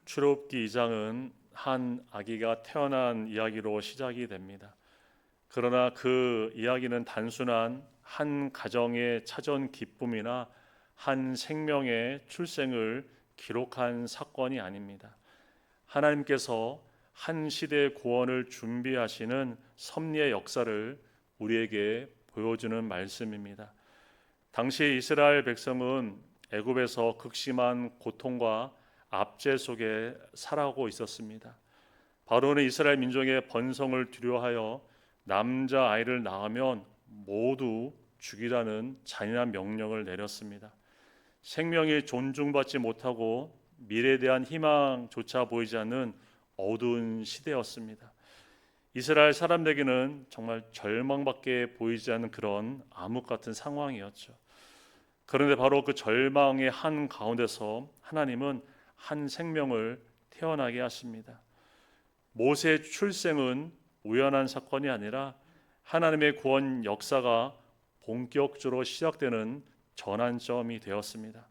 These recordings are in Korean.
출애굽기 2장은 한 아기가 태어난 이야기로 시작이 됩니다. 그러나 그 이야기는 단순한 한 가정의 찾아온 기쁨이나 한 생명의 출생을 기록한 사건이 아닙니다. 하나님께서 한 시대의 구원을 준비하시는 섭리의 역사를 우리에게 보여주는 말씀입니다. 당시 이스라엘 백성은 애굽에서 극심한 고통과 압제 속에 살아가고 있었습니다. 바로는 이스라엘 민족의 번성을 두려워하여 남자 아이를 낳으면 모두 죽이라는 잔인한 명령을 내렸습니다. 생명이 존중받지 못하고 미래에 대한 희망조차 보이지 않는 어두운 시대였습니다. 이스라엘 사람들에게는 정말 절망밖에 보이지 않는 그런 암흑 같은 상황이었죠. 그런데 바로 그 절망의 한 가운데서 하나님은 한 생명을 태어나게 하십니다. 모세의 출생은 우연한 사건이 아니라 하나님의 구원 역사가 본격적으로 시작되는 전환점이 되었습니다.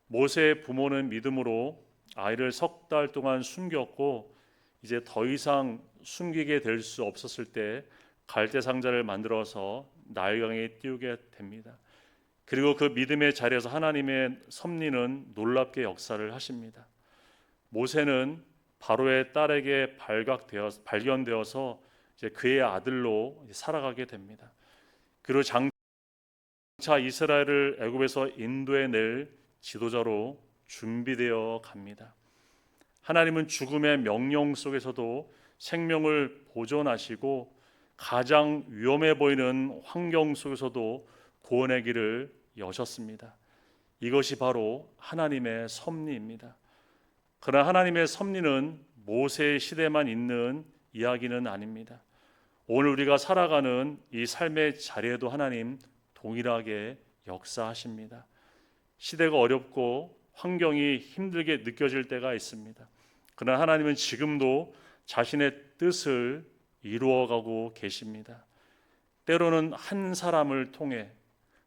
모세의 부모는 믿음으로 아이를 석 달 동안 숨겼고 이제 더 이상 숨기게 될 수 없었을 때 갈대 상자를 만들어서 나일강에 띄우게 됩니다. 그리고 그 믿음의 자리에서 하나님의 섭리는 놀랍게 역사를 하십니다. 모세는 바로의 딸에게 발견되어서 이제 그의 아들로 살아가게 됩니다. 그리고 장차 이스라엘을 애굽에서 인도해 낼 지도자로 준비되어 갑니다. 하나님은 죽음의 명령 속에서도 생명을 보존하시고 가장 위험해 보이는 환경 속에서도 구원의 길을 여셨습니다. 이것이 바로 하나님의 섭리입니다. 그러나 하나님의 섭리는 모세의 시대만 있는 이야기는 아닙니다. 오늘 우리가 살아가는 이 삶의 자리에도 하나님 동일하게 역사하십니다. 시대가 어렵고 환경이 힘들게 느껴질 때가 있습니다. 그러나 하나님은 지금도 자신의 뜻을 이루어가고 계십니다. 때로는 한 사람을 통해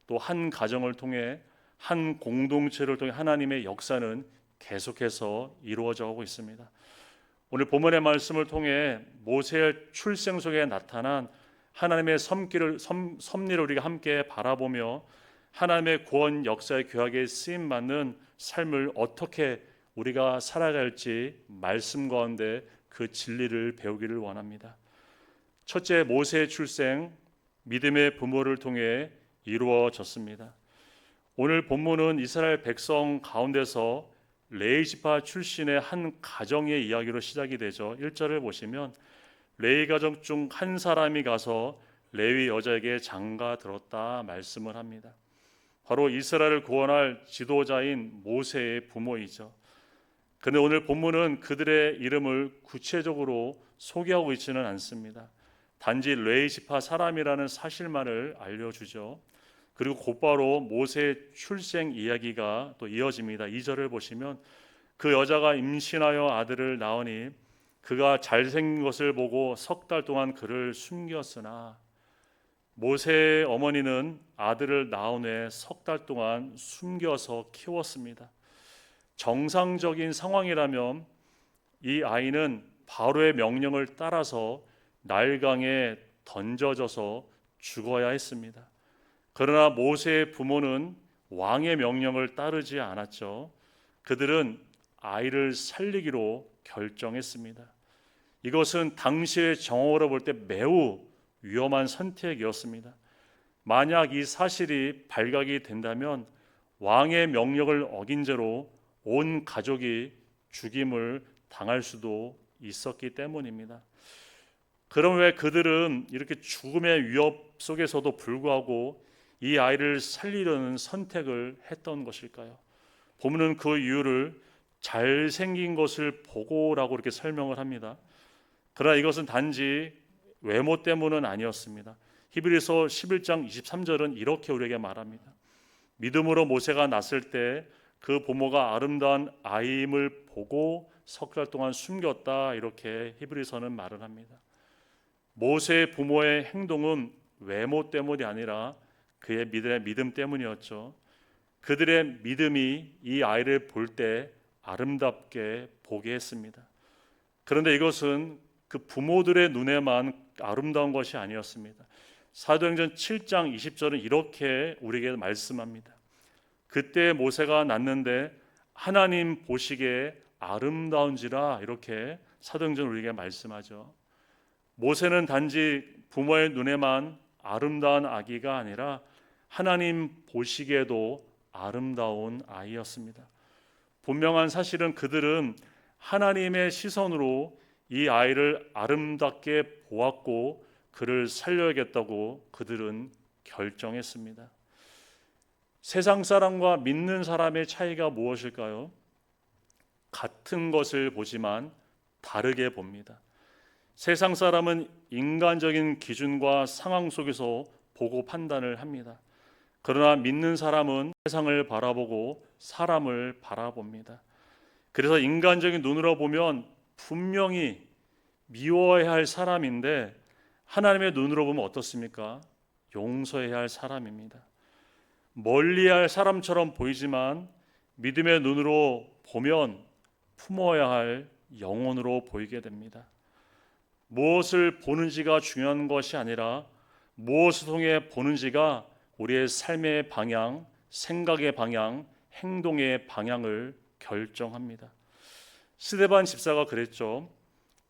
또 한 가정을 통해 한 공동체를 통해 하나님의 역사는 계속해서 이루어져 오고 있습니다. 오늘 본문의 말씀을 통해 모세의 출생 속에 나타난 하나님의 섭리를 우리가 함께 바라보며 하나님의 구원 역사의 교학에 쓰임 받는 삶을 어떻게 우리가 살아갈지 말씀 가운데 그 진리를 배우기를 원합니다. 첫째, 모세의 출생 믿음의 부모를 통해 이루어졌습니다. 오늘 본문은 이스라엘 백성 가운데서 레위 지파 출신의 한 가정의 이야기로 시작이 되죠. 1절을 보시면 레위 가족 중 한 사람이 가서 레위 여자에게 장가 들었다 말씀을 합니다. 바로 이스라엘을 구원할 지도자인 모세의 부모이죠. 그런데 오늘 본문은 그들의 이름을 구체적으로 소개하고 있지는 않습니다. 단지 레위 지파 사람이라는 사실만을 알려주죠. 그리고 곧바로 모세의 출생 이야기가 또 이어집니다. 2절을 보시면 그 여자가 임신하여 아들을 낳으니 그가 잘생긴 것을 보고 석 달 동안 그를 숨겼으나 모세의 어머니는 아들을 낳은 후에 석 달 동안 숨겨서 키웠습니다. 정상적인 상황이라면 이 아이는 바로의 명령을 따라서 나일강에 던져져서 죽어야 했습니다. 그러나 모세의 부모는 왕의 명령을 따르지 않았죠. 그들은 아이를 살리기로 결정했습니다. 이것은 당시의 정황으로 볼 때 매우 위험한 선택이었습니다. 만약 이 사실이 발각이 된다면 왕의 명령을 어긴 죄로 온 가족이 죽임을 당할 수도 있었기 때문입니다. 그럼 왜 그들은 이렇게 죽음의 위협 속에서도 불구하고 이 아이를 살리려는 선택을 했던 것일까요? 본문은 그 이유를 잘생긴 것을 보고라고 이렇게 설명을 합니다. 그러나 이것은 단지 외모 때문은 아니었습니다. 히브리서 11장 23절은 이렇게 우리에게 말합니다. 믿음으로 모세가 났을 때 그 부모가 아름다운 아이임을 보고 석 달 동안 숨겼다, 이렇게 히브리서는 말을 합니다. 모세의 부모의 행동은 외모 때문이 아니라 그의 믿음 때문이었죠. 그들의 믿음이 이 아이를 볼 때 아름답게 보게 했습니다. 그런데 이것은 그 부모들의 눈에만 아름다운 것이 아니었습니다. 사도행전 7장 20절은 이렇게 우리에게 말씀합니다. 그때 모세가 낳는데 하나님 보시기에 아름다운지라, 이렇게 사도행전 우리에게 말씀하죠. 모세는 단지 부모의 눈에만 아름다운 아기가 아니라 하나님 보시기에도 아름다운 아이였습니다. 분명한 사실은 그들은 하나님의 시선으로 이 아이를 아름답게 보았고 그를 살려야겠다고 그들은 결정했습니다. 세상 사람과 믿는 사람의 차이가 무엇일까요? 같은 것을 보지만 다르게 봅니다. 세상 사람은 인간적인 기준과 상황 속에서 보고 판단을 합니다. 그러나 믿는 사람은 세상을 바라보고 사람을 바라봅니다. 그래서 인간적인 눈으로 보면 분명히 미워해야 할 사람인데 하나님의 눈으로 보면 어떻습니까? 용서해야 할 사람입니다. 멀리해야 할 사람처럼 보이지만 믿음의 눈으로 보면 품어야 할 영혼으로 보이게 됩니다. 무엇을 보는지가 중요한 것이 아니라 무엇을 통해 보는지가 우리의 삶의 방향, 생각의 방향, 행동의 방향을 결정합니다. 스데반 집사가 그랬죠.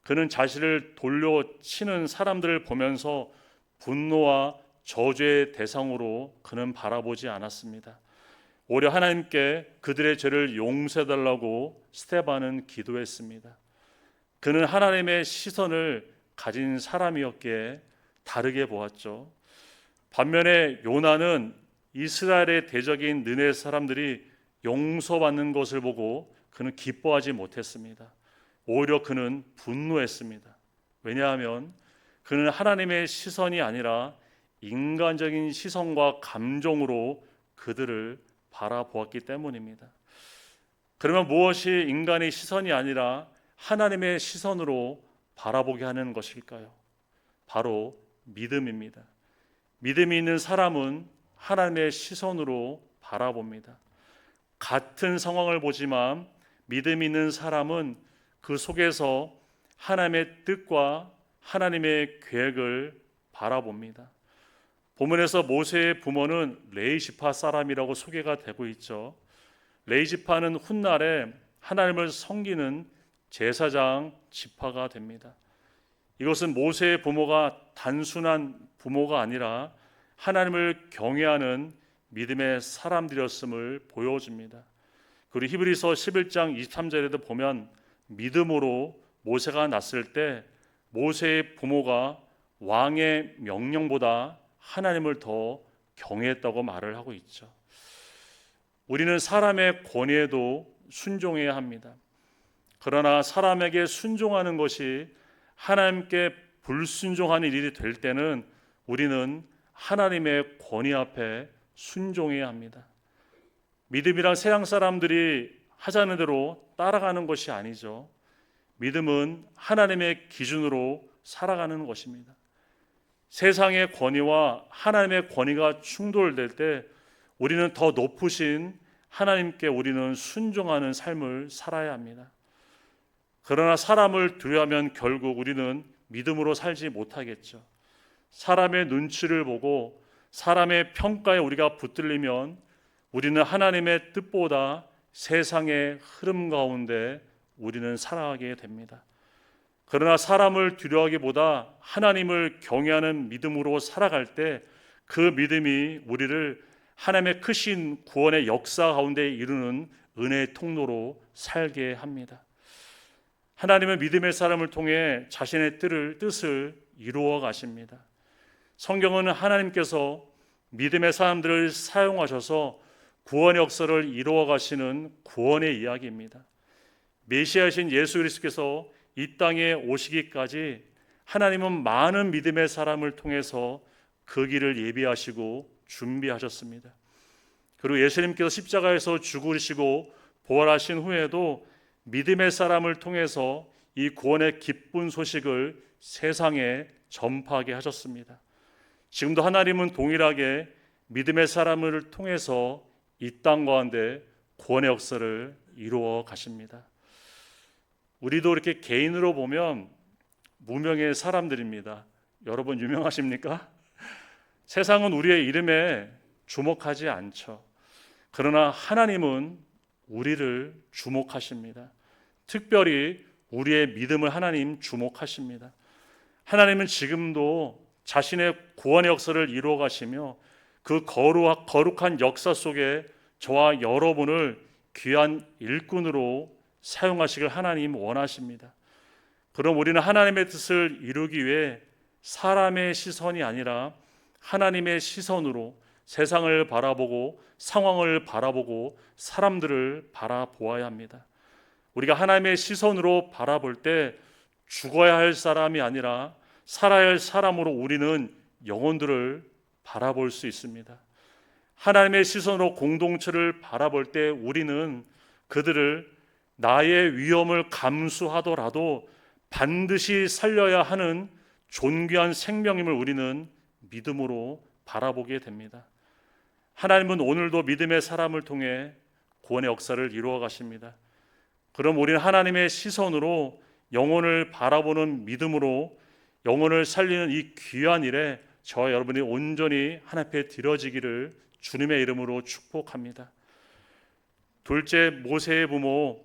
그는 자신을 돌려치는 사람들을 보면서 분노와 저주의 대상으로 그는 바라보지 않았습니다. 오히려 하나님께 그들의 죄를 용서해달라고 스데반은 기도했습니다. 그는 하나님의 시선을 가진 사람이었기에 다르게 보았죠. 반면에 요나는 이스라엘의 대적인 느헤 사람들이 용서받는 것을 보고 그는 기뻐하지 못했습니다. 오히려 그는 분노했습니다. 왜냐하면 그는 하나님의 시선이 아니라 인간적인 시선과 감정으로 그들을 바라보았기 때문입니다. 그러면 무엇이 인간의 시선이 아니라 하나님의 시선으로 바라보게 하는 것일까요? 바로 믿음입니다. 믿음이 있는 사람은 하나님의 시선으로 바라봅니다. 같은 상황을 보지만 믿음이 있는 사람은 그 속에서 하나님의 뜻과 하나님의 계획을 바라봅니다. 본문에서 모세의 부모는 레이지파 사람이라고 소개가 되고 있죠. 레이지파는 훗날에 하나님을 섬기는 제사장 지파가 됩니다. 이것은 모세의 부모가 단순한 부모가 아니라 하나님을 경외하는 믿음의 사람들이었음을 보여줍니다. 그리고 히브리서 11장 23절에도 보면 믿음으로 모세가 났을 때 모세의 부모가 왕의 명령보다 하나님을 더 경외했다고 말을 하고 있죠. 우리는 사람의 권위에도 순종해야 합니다. 그러나 사람에게 순종하는 것이 하나님께 불순종하는 일이 될 때는 우리는 하나님의 권위 앞에 순종해야 합니다. 믿음이란 세상 사람들이 하자는 대로 따라가는 것이 아니죠. 믿음은 하나님의 기준으로 살아가는 것입니다. 세상의 권위와 하나님의 권위가 충돌될 때 우리는 더 높으신 하나님께 우리는 순종하는 삶을 살아야 합니다. 그러나 사람을 두려워하면 결국 우리는 믿음으로 살지 못하겠죠. 사람의 눈치를 보고 사람의 평가에 우리가 붙들리면 우리는 하나님의 뜻보다 세상의 흐름 가운데 우리는 살아가게 됩니다. 그러나 사람을 두려워하기보다 하나님을 경외하는 믿음으로 살아갈 때 그 믿음이 우리를 하나님의 크신 구원의 역사 가운데 이루는 은혜의 통로로 살게 합니다. 하나님은 믿음의 사람을 통해 자신의 뜻을 이루어 가십니다. 성경은 하나님께서 믿음의 사람들을 사용하셔서 구원의 역사를 이루어 가시는 구원의 이야기입니다. 메시아이신 예수 그리스도께서 이 땅에 오시기까지 하나님은 많은 믿음의 사람을 통해서 그 길을 예비하시고 준비하셨습니다. 그리고 예수님께서 십자가에서 죽으시고 부활하신 후에도 믿음의 사람을 통해서 이 구원의 기쁜 소식을 세상에 전파하게 하셨습니다. 지금도 하나님은 동일하게 믿음의 사람을 통해서 이 땅 가운데 구원의 역사를 이루어 가십니다. 우리도 이렇게 개인으로 보면 무명의 사람들입니다. 여러분 유명하십니까? 세상은 우리의 이름에 주목하지 않죠. 그러나 하나님은 우리를 주목하십니다. 특별히 우리의 믿음을 하나님 주목하십니다. 하나님은 지금도 자신의 구원의 역사를 이루어 가시며 그 거룩한 역사 속에 저와 여러분을 귀한 일꾼으로 사용하시길 하나님 원하십니다. 그럼 우리는 하나님의 뜻을 이루기 위해 사람의 시선이 아니라 하나님의 시선으로 세상을 바라보고 상황을 바라보고 사람들을 바라보아야 합니다. 우리가 하나님의 시선으로 바라볼 때 죽어야 할 사람이 아니라 살아야 할 사람으로 우리는 영혼들을 바라볼 수 있습니다. 하나님의 시선으로 공동체를 바라볼 때 우리는 그들을 나의 위험을 감수하더라도 반드시 살려야 하는 존귀한 생명임을 우리는 믿음으로 바라보게 됩니다. 하나님은 오늘도 믿음의 사람을 통해 구원의 역사를 이루어 가십니다. 그럼 우리는 하나님의 시선으로 영혼을 바라보는 믿음으로 영혼을 살리는 이 귀한 일에 저와 여러분이 온전히 하나님 앞에 드려지기를 주님의 이름으로 축복합니다. 둘째, 모세의 부모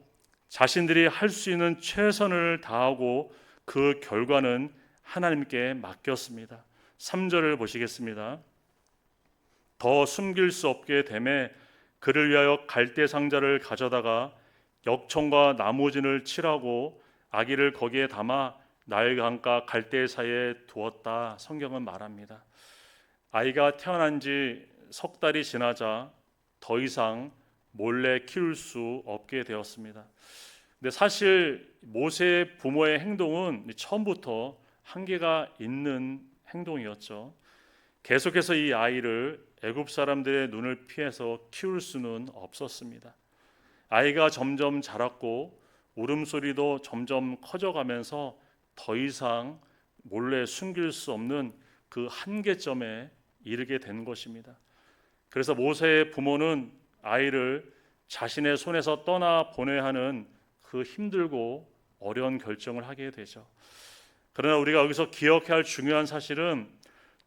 자신들이 할 수 있는 최선을 다하고 그 결과는 하나님께 맡겼습니다. 3절을 보시겠습니다. 더 숨길 수 없게 되매 그를 위하여 갈대 상자를 가져다가 역청과 나무진을 칠하고 아기를 거기에 담아 나일 강가 갈대 사이에 두었다. 성경은 말합니다. 아이가 태어난 지 석 달이 지나자 더 이상 몰래 키울 수 없게 되었습니다. 근데 사실 모세의 부모의 행동은 처음부터 한계가 있는 행동이었죠. 계속해서 이 아이를 애굽 사람들의 눈을 피해서 키울 수는 없었습니다. 아이가 점점 자랐고 울음소리도 점점 커져가면서 더 이상 몰래 숨길 수 없는 그 한계점에 이르게 된 것입니다. 그래서 모세의 부모는 아이를 자신의 손에서 떠나 보내야 하는 그 힘들고 어려운 결정을 하게 되죠. 그러나 우리가 여기서 기억해야 할 중요한 사실은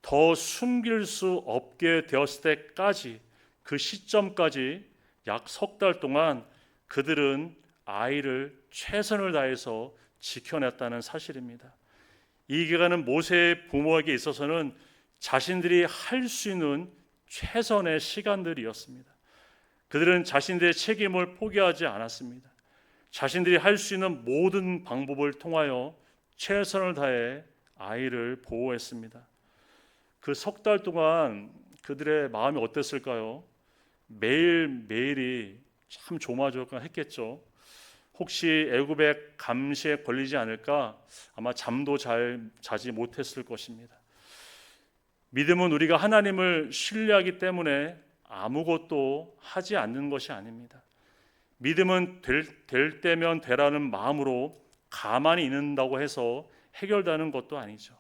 더 숨길 수 없게 되었을 때까지 그 시점까지 약 석 달 동안 그들은 아이를 최선을 다해서 지켜냈다는 사실입니다. 이 기간은 모세의 부모에게 있어서는 자신들이 할 수 있는 최선의 시간들이었습니다. 그들은 자신들의 책임을 포기하지 않았습니다. 자신들이 할 수 있는 모든 방법을 통하여 최선을 다해 아이를 보호했습니다. 그 석 달 동안 그들의 마음이 어땠을까요? 매일매일이 참 조마조마했겠죠. 혹시 애굽의 감시에 걸리지 않을까 아마 잠도 잘 자지 못했을 것입니다. 믿음은 우리가 하나님을 신뢰하기 때문에 아무것도 하지 않는 것이 아닙니다. 믿음은 될 때면 되라는 마음으로 가만히 있는다고 해서 해결되는 것도 아니죠.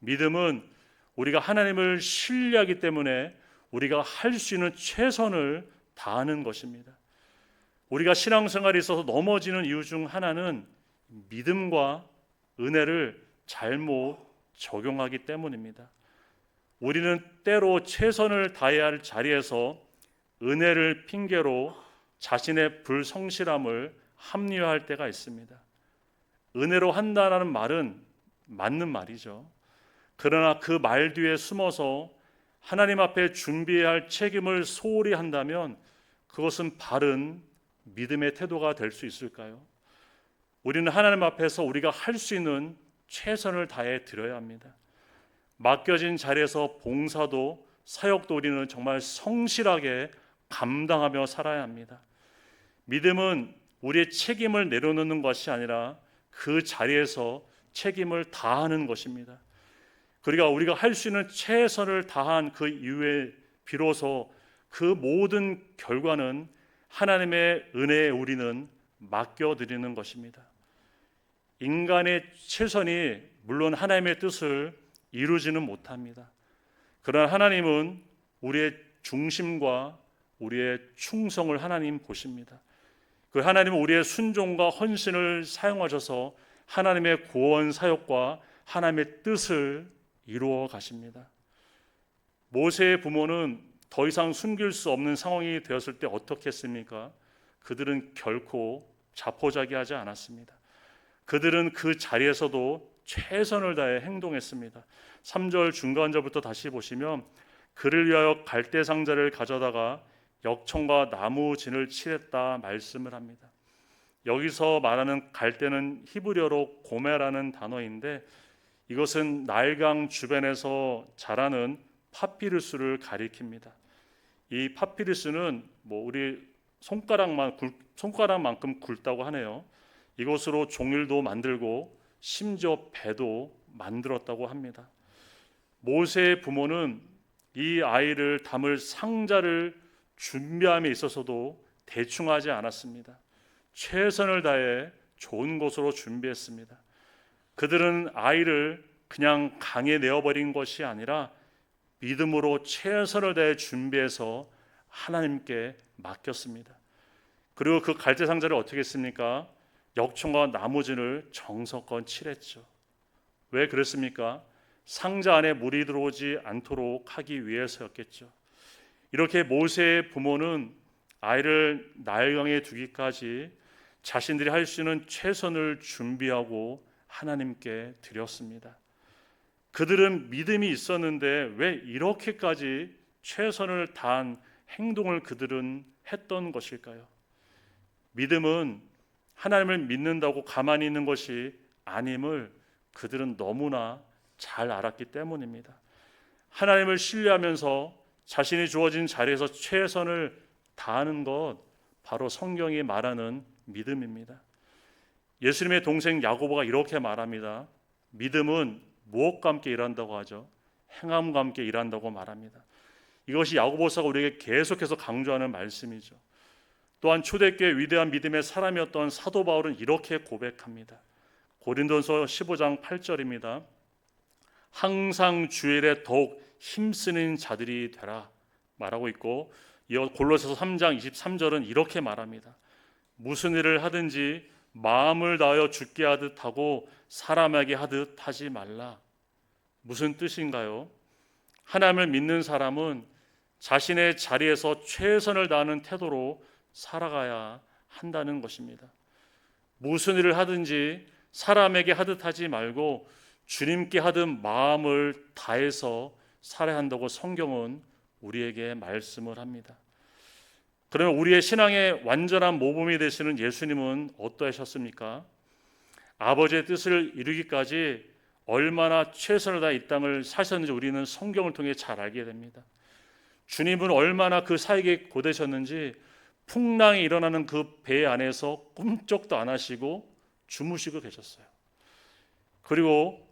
믿음은 우리가 하나님을 신뢰하기 때문에 우리가 할 수 있는 최선을 다하는 것입니다. 우리가 신앙생활에 있어서 넘어지는 이유 중 하나는 믿음과 은혜를 잘못 적용하기 때문입니다. 우리는 때로 최선을 다해야 할 자리에서 은혜를 핑계로 자신의 불성실함을 합리화할 때가 있습니다. 은혜로 한다는 말은 맞는 말이죠. 그러나 그 말 뒤에 숨어서 하나님 앞에 준비해야 할 책임을 소홀히 한다면 그것은 바른 믿음의 태도가 될 수 있을까요? 우리는 하나님 앞에서 우리가 할 수 있는 최선을 다해 드려야 합니다. 맡겨진 자리에서 봉사도 사역도 우리는 정말 성실하게 감당하며 살아야 합니다. 믿음은 우리의 책임을 내려놓는 것이 아니라 그 자리에서 책임을 다하는 것입니다. 그러니까 우리가 할 수 있는 최선을 다한 그 이후에 비로소 그 모든 결과는 하나님의 은혜에 우리는 맡겨드리는 것입니다. 인간의 최선이 물론 하나님의 뜻을 이루지는 못합니다. 그러나 하나님은 우리의 중심과 우리의 충성을 하나님 보십니다. 그 하나님은 우리의 순종과 헌신을 사용하셔서 하나님의 구원 사역과 하나님의 뜻을 이루어 가십니다. 모세의 부모는 더 이상 숨길 수 없는 상황이 되었을 때 어떻게 했습니까? 그들은 결코 자포자기하지 않았습니다. 그들은 그 자리에서도 최선을 다해 행동했습니다. 3절 중간절부터 다시 보시면 그를 위하여 갈대 상자를 가져다가 역청과 나무 진을 칠했다 말씀을 합니다. 여기서 말하는 갈대는 히브리어로 고메라는 단어인데 이것은 나일강 주변에서 자라는 파피루스를 가리킵니다. 이 파피루스는 우리 손가락만큼 굵다고 하네요. 이것으로 종일도 만들고 심지어 배도 만들었다고 합니다. 모세의 부모는 이 아이를 담을 상자를 준비함에 있어서도 대충하지 않았습니다. 최선을 다해 좋은 곳으로 준비했습니다. 그들은 아이를 그냥 강에 내어버린 것이 아니라 믿음으로 최선을 다해 준비해서 하나님께 맡겼습니다. 그리고 그 갈대 상자를 어떻게 했습니까? 역청과 나무진을 정성껏 칠했죠. 왜 그랬습니까? 상자 안에 물이 들어오지 않도록 하기 위해서였겠죠. 이렇게 모세의 부모는 아이를 나일강에 두기까지 자신들이 할 수 있는 최선을 준비하고 하나님께 드렸습니다. 그들은 믿음이 있었는데 왜 이렇게까지 최선을 다한 행동을 그들은 했던 것일까요? 믿음은 하나님을 믿는다고 가만히 있는 것이 아님을 그들은 너무나 잘 알았기 때문입니다. 하나님을 신뢰하면서 자신이 주어진 자리에서 최선을 다하는 것, 바로 성경이 말하는 믿음입니다. 예수님의 동생 야고보가 이렇게 말합니다. 믿음은 무엇과 함께 일한다고 하죠? 행함과 함께 일한다고 말합니다. 이것이 야고보서가 우리에게 계속해서 강조하는 말씀이죠. 또한 초대교회 위대한 믿음의 사람이었던 사도 바울은 이렇게 고백합니다. 고린도서 15장 8절입니다. 항상 주 일에 더욱 힘쓰는 자들이 되라 말하고 있고, 이어 골로새서 3장 23절은 이렇게 말합니다. 무슨 일을 하든지 마음을 다하여 주께 하듯 하고 사람에게 하듯 하지 말라. 무슨 뜻인가요? 하나님을 믿는 사람은 자신의 자리에서 최선을 다하는 태도로 살아가야 한다는 것입니다. 무슨 일을 하든지 사람에게 하듯 하지 말고 주님께 하듯 마음을 다해서 살아야 한다고 성경은 우리에게 말씀을 합니다. 그러면 우리의 신앙의 완전한 모범이 되시는 예수님은 어떠하셨습니까? 아버지의 뜻을 이루기까지 얼마나 최선을 다해 이 땅을 사셨는지 우리는 성경을 통해 잘 알게 됩니다. 주님은 얼마나 그 사역에 고되셨는지 풍랑이 일어나는 그 배 안에서 꿈쩍도 안 하시고 주무시고 계셨어요. 그리고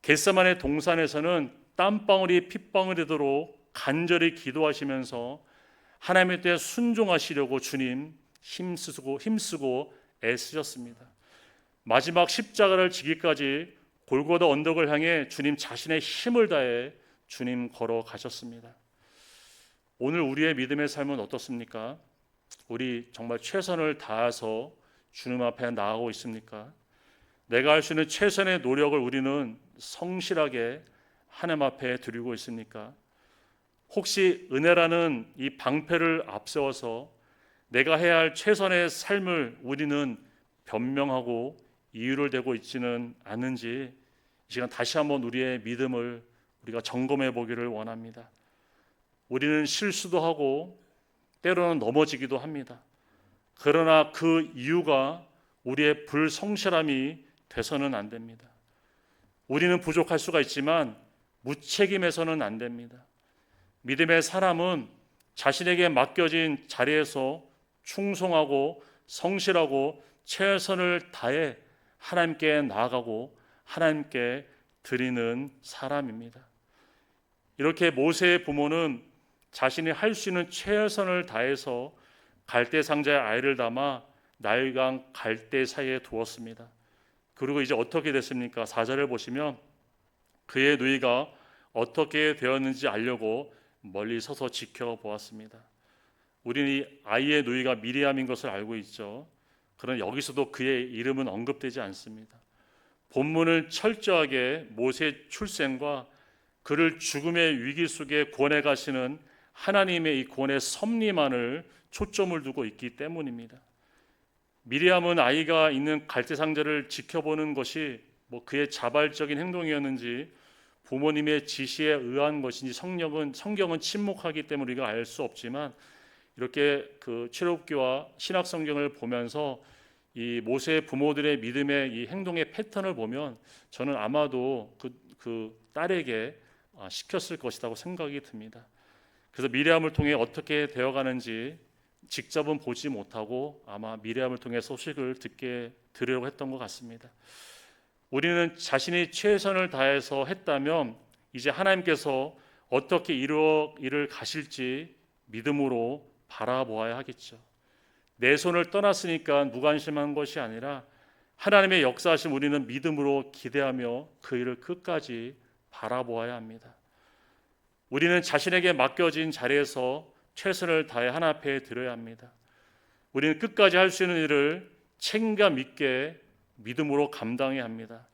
겟세마네 동산에서는 땀방울이 핏방울이 되도록 간절히 기도하시면서 하나님의 뜻에 순종하시려고 주님 힘쓰고 애쓰셨습니다. 마지막 십자가를 지기까지 골고다 언덕을 향해 주님 자신의 힘을 다해 주님 걸어가셨습니다. 오늘 우리의 믿음의 삶은 어떻습니까? 우리 정말 최선을 다해서 주님 앞에 나아가고 있습니까? 내가 할 수 있는 최선의 노력을 우리는 성실하게 하나님 앞에 드리고 있습니까? 혹시 은혜라는 이 방패를 앞세워서 내가 해야 할 최선의 삶을 우리는 변명하고 이유를 대고 있지는 않은지 이 시간 다시 한번 우리의 믿음을 우리가 점검해 보기를 원합니다. 우리는 실수도 하고 때로는 넘어지기도 합니다. 그러나 그 이유가 우리의 불성실함이 돼서는 안 됩니다. 우리는 부족할 수가 있지만 무책임해서는 안 됩니다. 믿음의 사람은 자신에게 맡겨진 자리에서 충성하고 성실하고 최선을 다해 하나님께 나아가고 하나님께 드리는 사람입니다. 이렇게 모세의 부모는 자신이 할 수 있는 최선을 다해서 갈대 상자에 아이를 담아 나일강 갈대 사이에 두었습니다. 그리고 이제 어떻게 됐습니까? 4절을 보시면 그의 누이가 어떻게 되었는지 알려고 멀리 서서 지켜보았습니다. 우리는 이 아이의 누이가 미리암인 것을 알고 있죠. 그러나 여기서도 그의 이름은 언급되지 않습니다. 본문을 철저하게 모세의 출생과 그를 죽음의 위기 속에 구원해 가시는 하나님의 이 구원의 섭리만을 초점을 두고 있기 때문입니다. 미리암은 아이가 있는 갈대 상자를 지켜보는 것이 그의 자발적인 행동이었는지 부모님의 지시에 의한 것인지 성경은 침묵하기 때문에 우리가 알 수 없지만, 이렇게 그 출애굽기와 신약 성경을 보면서 이 모세의 부모들의 믿음의 이 행동의 패턴을 보면 저는 아마도 그 딸에게 시켰을 것이라고 생각이 듭니다. 그래서 미리암을 통해 어떻게 되어가는지 직접은 보지 못하고 아마 미리암을 통해 소식을 들으려고 했던 것 같습니다. 우리는 자신이 최선을 다해서 했다면 이제 하나님께서 어떻게 이를 가실지 믿음으로 바라보아야 하겠죠. 내 손을 떠났으니까 무관심한 것이 아니라 하나님의 역사하심 우리는 믿음으로 기대하며 그 일을 끝까지 바라보아야 합니다. 우리는 자신에게 맡겨진 자리에서 최선을 다해 하나님 앞에 드려야 합니다. 우리는 끝까지 할 수 있는 일을 책임감 있게 믿음으로 감당해야 합니다.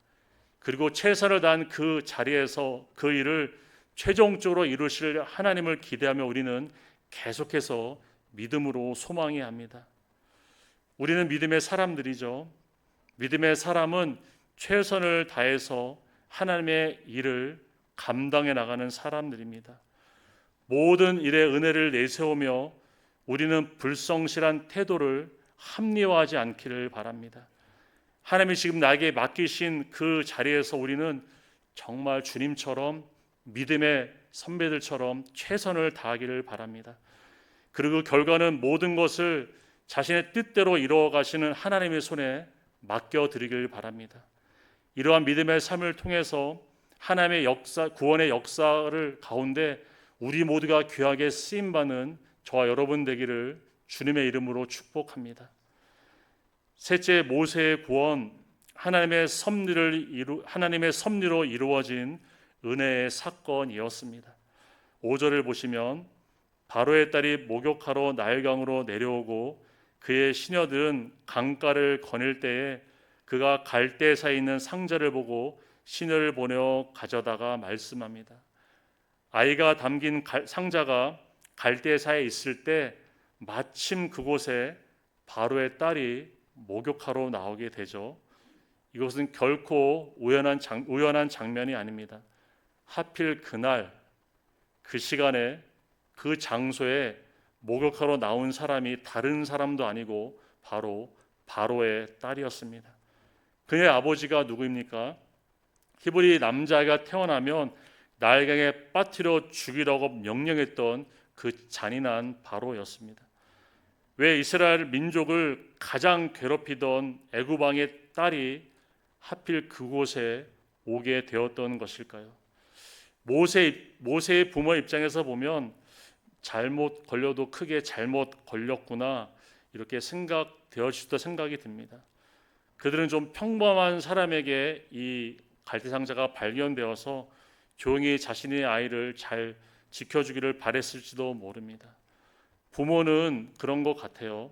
그리고 최선을 다한 그 자리에서 그 일을 최종적으로 이루실 하나님을 기대하며 우리는 계속해서 믿음으로 소망해야 합니다. 우리는 믿음의 사람들이죠. 믿음의 사람은 최선을 다해서 하나님의 일을 감당해 나가는 사람들입니다. 모든 일에 은혜를 내세우며 우리는 불성실한 태도를 합리화하지 않기를 바랍니다. 하나님이 지금 나에게 맡기신 그 자리에서 우리는 정말 주님처럼 믿음의 선배들처럼 최선을 다하기를 바랍니다. 그리고 결과는 모든 것을 자신의 뜻대로 이루어 가시는 하나님의 손에 맡겨드리길 바랍니다. 이러한 믿음의 삶을 통해서 하나님의 역사, 구원의 역사를 가운데 우리 모두가 귀하게 쓰임받는 저와 여러분 되기를 주님의 이름으로 축복합니다. 셋째, 모세의 구원, 하나님의 섭리로 이루어진 은혜의 사건이었습니다. 5절을 보시면 바로의 딸이 목욕하러 나일강으로 내려오고 그의 시녀들은 강가를 거닐 때에 그가 갈대사에 있는 상자를 보고 시녀를 보내어 가져다가 말씀합니다. 아이가 담긴 상자가 갈대사에 있을 때 마침 그곳에 바로의 딸이 목욕하러 나오게 되죠. 이것은 결코 우연한 장면이 아닙니다. 하필 그날 그 시간에 그 장소에 목욕하러 나온 사람이 다른 사람도 아니고 바로 바로의 딸이었습니다. 그의 아버지가 누구입니까? 히브리 남자가 태어나면 나일강에 빠뜨려 죽이라고 명령했던 그 잔인한 바로였습니다. 왜 이스라엘 민족을 가장 괴롭히던 애굽 왕의 딸이 하필 그곳에 오게 되었던 것일까요? 모세의 부모 입장에서 보면 잘못 걸려도 크게 잘못 걸렸구나 이렇게 생각되어지도 생각이 듭니다. 그들은 좀 평범한 사람에게 이 갈대상자가 발견되어서 조용히 자신의 아이를 잘 지켜주기를 바랬을지도 모릅니다. 부모는 그런 것 같아요.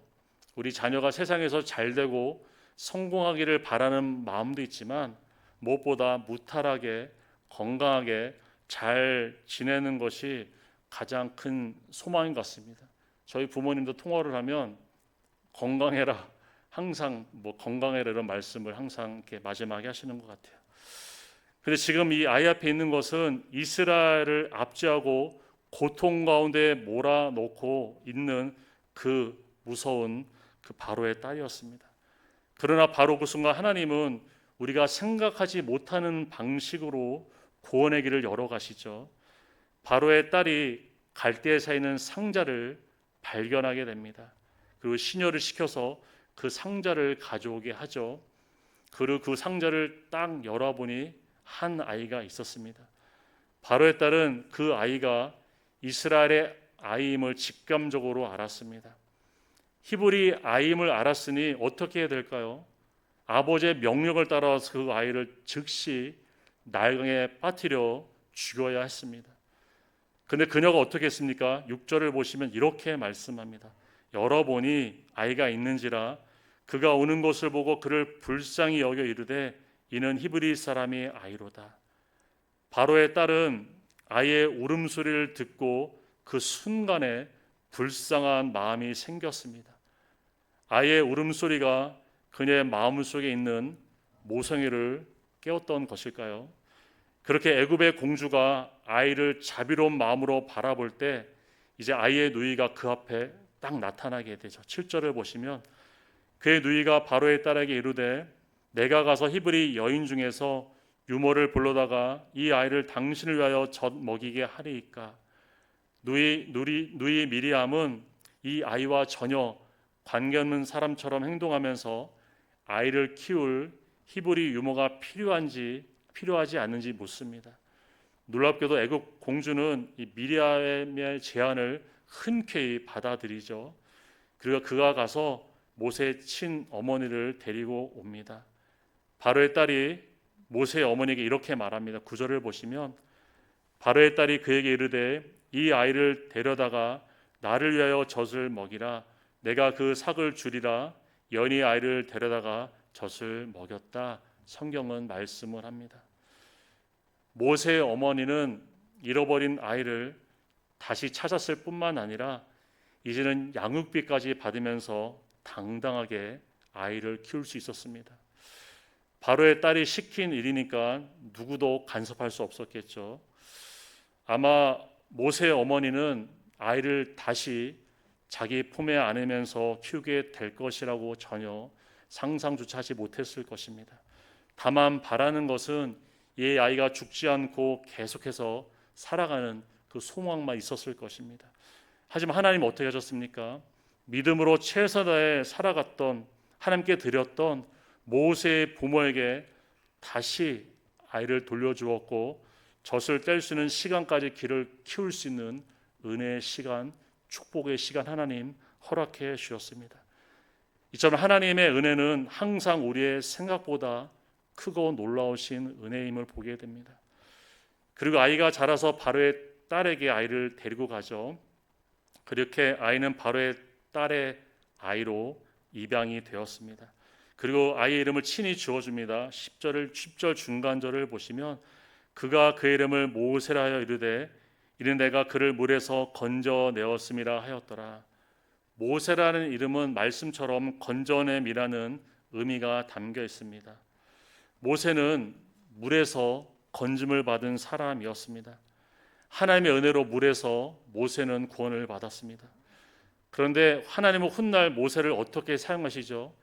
우리 자녀가 세상에서 잘되고 성공하기를 바라는 마음도 있지만 무엇보다 무탈하게 건강하게 잘 지내는 것이 가장 큰 소망인 것 같습니다. 저희 부모님도 통화를 하면 건강해라, 항상 건강해라 이런 말씀을 항상 이렇게 마지막에 하시는 것 같아요. 그런데 지금 이 아이 앞에 있는 것은 이스라엘을 압제하고 고통 가운데 몰아넣고 있는 그 무서운 그 바로의 딸이었습니다. 그러나 바로 그 순간 하나님은 우리가 생각하지 못하는 방식으로 구원의 길을 열어가시죠. 바로의 딸이 갈대사에 있는 상자를 발견하게 됩니다. 그리고 시녀를 시켜서 그 상자를 가져오게 하죠. 그리고 그 상자를 딱 열어보니 한 아이가 있었습니다. 바로의 딸은 그 아이가 이스라엘의 아이임을 직감적으로 알았습니다. 히브리 아이임을 알았으니 어떻게 해야 될까요? 아버지의 명령을 따라서 그 아이를 즉시 나일강에 빠뜨려 죽여야 했습니다. 근데 그녀가 어떻게 했습니까? 6절을 보시면 이렇게 말씀합니다. 열어보니 아이가 있는지라 그가 오는 것을 보고 그를 불쌍히 여겨 이르되 이는 히브리 사람이 아이로다. 바로의 딸은 아이의 울음소리를 듣고 그 순간에 불쌍한 마음이 생겼습니다. 아이의 울음소리가 그녀의 마음속에 있는 모성애를 깨웠던 것일까요? 그렇게 애굽의 공주가 아이를 자비로운 마음으로 바라볼 때 이제 아이의 누이가 그 앞에 딱 나타나게 되죠. 7절을 보시면 그의 누이가 바로의 딸에게 이르되 내가 가서 히브리 여인 중에서 유모를 불러다가 이 아이를 당신을 위하여 젖 먹이게 하리이까. 누이 미리암은 이 아이와 전혀 관계없는 사람처럼 행동하면서 아이를 키울 히브리 유모가 필요하지 않는지 묻습니다. 놀랍게도 애굽 공주는 이 미리암의 제안을 흔쾌히 받아들이죠. 그리고 그가 가서 모세의 친어머니를 데리고 옵니다. 바로의 딸이 모세의 어머니에게 이렇게 말합니다. 9절을 보시면 바로의 딸이 그에게 이르되 이 아이를 데려다가 나를 위하여 젖을 먹이라. 내가 그 삭을 주리라. 연히 아이를 데려다가 젖을 먹였다. 성경은 말씀을 합니다. 모세의 어머니는 잃어버린 아이를 다시 찾았을 뿐만 아니라 이제는 양육비까지 받으면서 당당하게 아이를 키울 수 있었습니다. 바로의 딸이 시킨 일이니까 누구도 간섭할 수 없었겠죠. 아마 모세의 어머니는 아이를 다시 자기 품에 안으면서 키우게 될 것이라고 전혀 상상조차 하지 못했을 것입니다. 다만 바라는 것은 이 아이가 죽지 않고 계속해서 살아가는 그 소망만 있었을 것입니다. 하지만 하나님은 어떻게 하셨습니까? 믿음으로 최선을 다해 살아갔던 하나님께 드렸던 모세의 부모에게 다시 아이를 돌려주었고 젖을 뗄 수 있는 시간까지 길을 키울 수 있는 은혜의 시간, 축복의 시간 하나님 허락해 주셨습니다. 이처럼 하나님의 은혜는 항상 우리의 생각보다 크고 놀라우신 은혜임을 보게 됩니다. 그리고 아이가 자라서 바로의 딸에게 아이를 데리고 가죠. 그렇게 아이는 바로의 딸의 아이로 입양이 되었습니다. 그리고 아이의 이름을 친히 지어줍니다. 10절 중간절을 보시면 그가 그의 이름을 모세라 하여 이르되 이는 내가 그를 물에서 건져내었음이라 하였더라. 모세라는 이름은 말씀처럼 건져냄이라는 의미가 담겨 있습니다. 모세는 물에서 건짐을 받은 사람이었습니다. 하나님의 은혜로 물에서 모세는 구원을 받았습니다. 그런데 하나님은 훗날 모세를 어떻게 사용하시죠?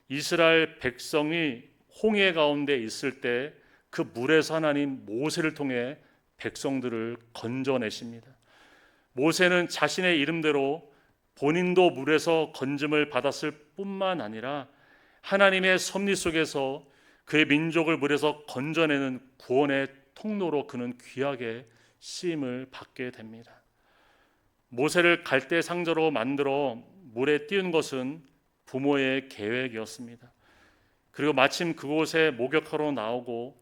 이스라엘 백성이 홍해 가운데 있을 때 그 물에서 하나님 모세를 통해 백성들을 건져내십니다. 모세는 자신의 이름대로 본인도 물에서 건짐을 받았을 뿐만 아니라 하나님의 섭리 속에서 그의 민족을 물에서 건져내는 구원의 통로로 그는 귀하게 쓰임을 받게 됩니다. 모세를 갈대 상자로 만들어 물에 띄운 것은 부모의 계획이었습니다. 그리고 마침 그곳에 목욕하러 나오고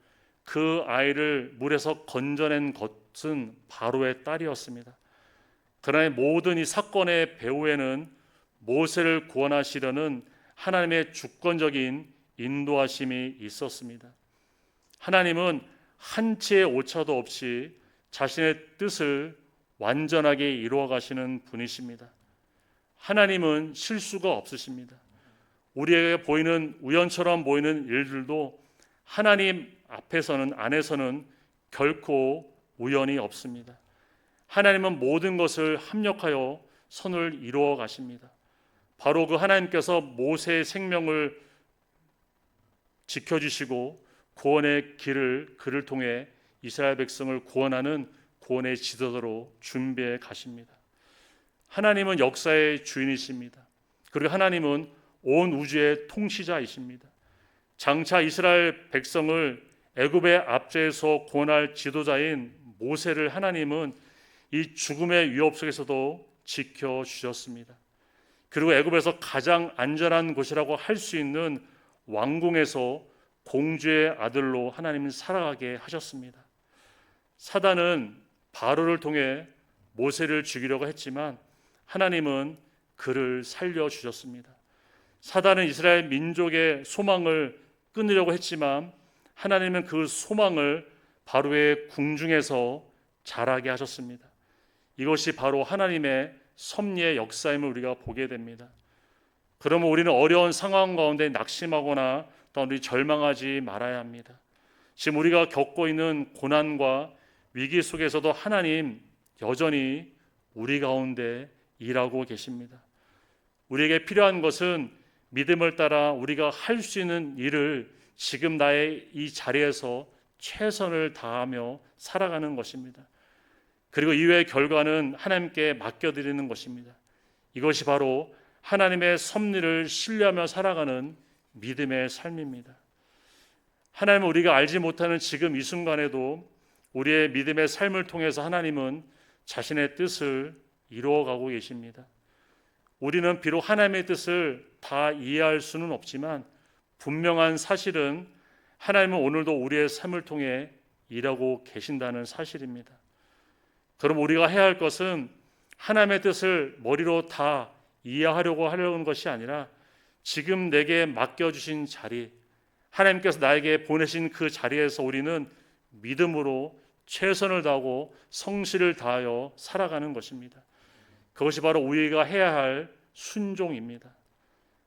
그 아이를 물에서 건져낸 것은 바로의 딸이었습니다. 그러나 모든 이 사건의 배후에는 모세를 구원하시려는 하나님의 주권적인 인도하심이 있었습니다. 하나님은 한치의 오차도 없이 자신의 뜻을 완전하게 이루어 가시는 분이십니다. 하나님은 실수가 없으십니다. 우리에게 보이는 우연처럼 보이는 일들도 하나님 안에서는 결코 우연이 없습니다. 하나님은 모든 것을 합력하여 선을 이루어 가십니다. 바로 그 하나님께서 모세의 생명을 지켜주시고 구원의 길을 그를 통해 이스라엘 백성을 구원하는 구원의 지도자로 준비해 가십니다. 하나님은 역사의 주인이십니다. 그리고 하나님은 온 우주의 통치자이십니다. 장차 이스라엘 백성을 애굽의 압제에서 구원할 지도자인 모세를 하나님은 이 죽음의 위협 속에서도 지켜주셨습니다. 그리고 애굽에서 가장 안전한 곳이라고 할 수 있는 왕궁에서 공주의 아들로 하나님은 살아가게 하셨습니다. 사단은 바로를 통해 모세를 죽이려고 했지만 하나님은 그를 살려주셨습니다. 사단은 이스라엘 민족의 소망을 끊으려고 했지만 하나님은 그 소망을 바로의 궁중에서 자라게 하셨습니다. 이것이 바로 하나님의 섭리의 역사임을 우리가 보게 됩니다. 그러면 우리는 어려운 상황 가운데 낙심하거나 또 우리 절망하지 말아야 합니다. 지금 우리가 겪고 있는 고난과 위기 속에서도 하나님 여전히 우리 가운데 일하고 계십니다. 우리에게 필요한 것은 믿음을 따라 우리가 할 수 있는 일을 지금 나의 이 자리에서 최선을 다하며 살아가는 것입니다. 그리고 이외의 결과는 하나님께 맡겨드리는 것입니다. 이것이 바로 하나님의 섭리를 신뢰하며 살아가는 믿음의 삶입니다. 하나님은 우리가 알지 못하는 지금 이 순간에도 우리의 믿음의 삶을 통해서 하나님은 자신의 뜻을 이루어가고 계십니다. 우리는 비록 하나님의 뜻을 다 이해할 수는 없지만 분명한 사실은 하나님은 오늘도 우리의 삶을 통해 일하고 계신다는 사실입니다. 그럼 우리가 해야 할 것은 하나님의 뜻을 머리로 다 이해하려고 하려는 것이 아니라 지금 내게 맡겨주신 자리, 하나님께서 나에게 보내신 그 자리에서 우리는 믿음으로 최선을 다하고 성실을 다하여 살아가는 것입니다. 그것이 바로 우리가 해야 할 순종입니다.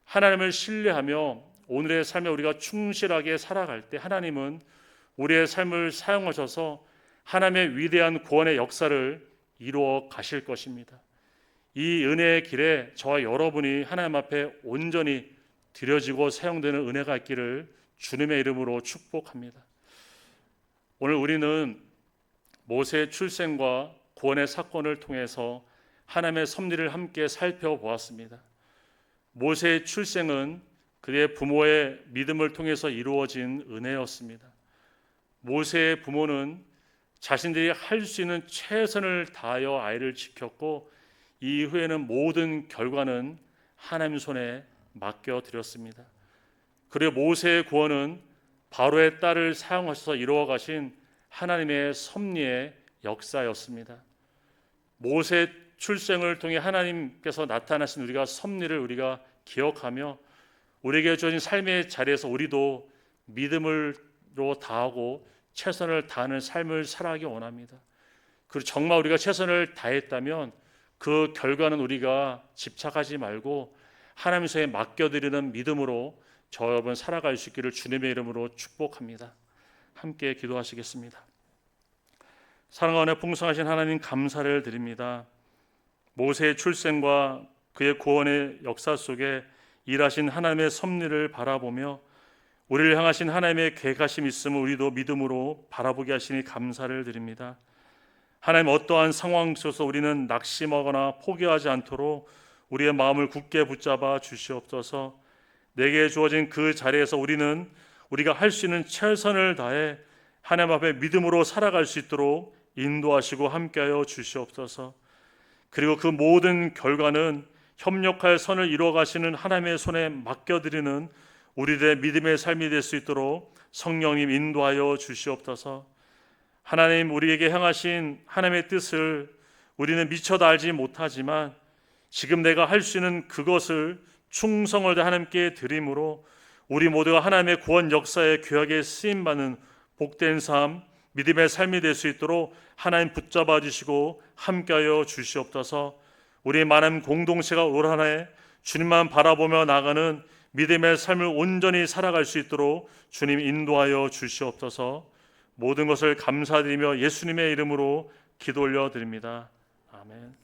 하나님을 신뢰하며 오늘의 삶에 우리가 충실하게 살아갈 때 하나님은 우리의 삶을 사용하셔서 하나님의 위대한 구원의 역사를 이루어 가실 것입니다. 이 은혜의 길에 저와 여러분이 하나님 앞에 온전히 드려지고 사용되는 은혜가 있기를 주님의 이름으로 축복합니다. 오늘 우리는 모세의 출생과 구원의 사건을 통해서 하나님의 섭리를 함께 살펴보았습니다. 모세의 출생은 그의 부모의 믿음을 통해서 이루어진 은혜였습니다. 모세의 부모는 자신들이 할 수 있는 최선을 다하여 아이를 지켰고 이후에는 모든 결과는 하나님 손에 맡겨드렸습니다. 그리고 모세의 구원은 바로의 딸을 사용하셔서 이루어 가신 하나님의 섭리의 역사였습니다. 모세의 출생을 통해 하나님께서 나타나신 우리가 섭리를 우리가 기억하며 우리에게 주어진 삶의 자리에서 우리도 믿음으로 다하고 최선을 다하는 삶을 살아가기 원합니다. 그리고 정말 우리가 최선을 다했다면 그 결과는 우리가 집착하지 말고 하나님 손에 맡겨드리는 믿음으로 저 여러분 살아갈 수 있기를 주님의 이름으로 축복합니다. 함께 기도하시겠습니다. 사랑하는 풍성하신 하나님 감사를 드립니다. 모세의 출생과 그의 구원의 역사 속에 일하신 하나님의 섭리를 바라보며 우리를 향하신 하나님의 계획하심 있음을 우리도 믿음으로 바라보게 하시니 감사를 드립니다. 하나님 어떠한 상황 속에서 우리는 낙심하거나 포기하지 않도록 우리의 마음을 굳게 붙잡아 주시옵소서. 내게 주어진 그 자리에서 우리가 할 수 있는 최선을 다해 하나님 앞에 믿음으로 살아갈 수 있도록 인도하시고 함께하여 주시옵소서. 그리고 그 모든 결과는 협력할 선을 이루어 가시는 하나님의 손에 맡겨드리는 우리들의 믿음의 삶이 될 수 있도록 성령님 인도하여 주시옵소서. 하나님 우리에게 향하신 하나님의 뜻을 우리는 미처 다 알지 못하지만 지금 내가 할 수 있는 그것을 충성을 다해 하나님께 드림으로 우리 모두가 하나님의 구원 역사에 귀하게 쓰임받는 복된 삶, 믿음의 삶이 될 수 있도록 하나님 붙잡아 주시고 함께하여 주시옵소서. 우리 많은 공동체가 올 한 해 주님만 바라보며 나가는 믿음의 삶을 온전히 살아갈 수 있도록 주님 인도하여 주시옵소서. 모든 것을 감사드리며 예수님의 이름으로 기도 올려드립니다. 아멘.